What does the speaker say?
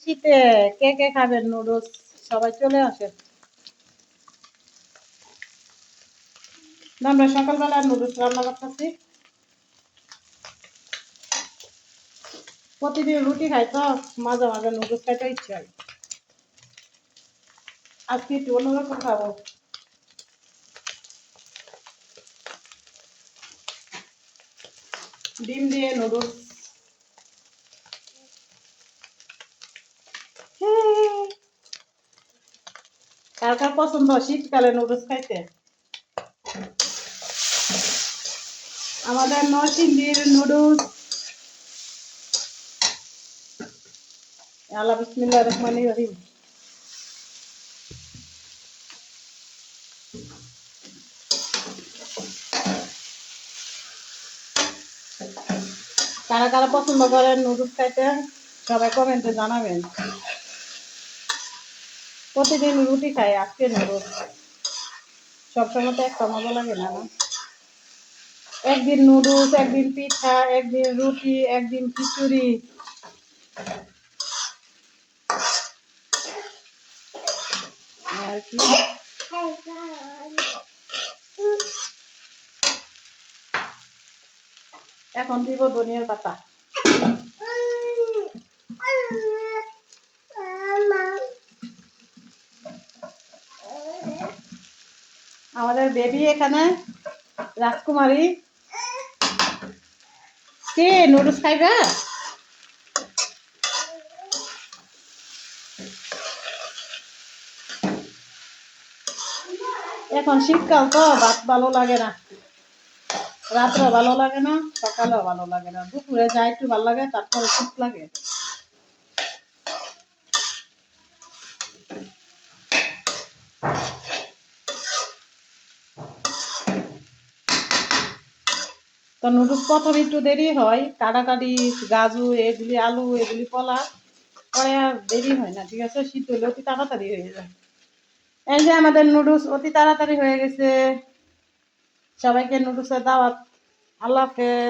শীতে কে কে খাবেন নুডলস? সবাই চলে আসেন। আমরা সকালবেলা নুডলস রান্না করতেছি। প্রতিদিন রুটি খাই তো মাঝে মাঝে নুডলস খাইতে ইচ্ছা হয়। আজকে একটু অন্যরকম খাবো। ডিম দিয়ে নুডলস। কার কার পছন্দ শীতকালে নুডলস খাইতে? আমাদের নরসিংদীর নুডলস। আল্লাহ বিসমিল্লাহির রহমানির রহিম। কারা কারা পছন্দ করেন নুডলস খাইতে সবাই কমেন্টে জানাবেন। প্রতিদিন রুটি খাই, আজকে নুডলস। সবসময় তো একটা মজা লাগে না। একদিন নুডলস, একদিন পিঠা, একদিন রুটি, একদিন খিচুড়ি। আর কি এখন দিব ধনিয়ার পাতা। আমাদের বেবি এখানে রাজকুমারী। কে নুডলস খাইবা? এখন শীতকাল তো ভাত ভালো লাগে না, রাত্রে ভালো লাগে না, সকালেও ভালো লাগে না, দুপুরে যা একটু ভালো লাগে, তারপরে শীত লাগে। তো নুডলস প্রথমে একটু দেরি হয়, কাটাকাটি গাজু এগুলি, আলু এগুলি পলা পরে আর দেরি হয় না, ঠিক আছে? শীত হলে অতি তাড়াতাড়ি হয়ে যায়। এই যে আমাদের নুডলস অতি তাড়াতাড়ি হয়ে গেছে। সবাইকে নুডলসের দাওয়াত। আল্লাহ হাফেজ।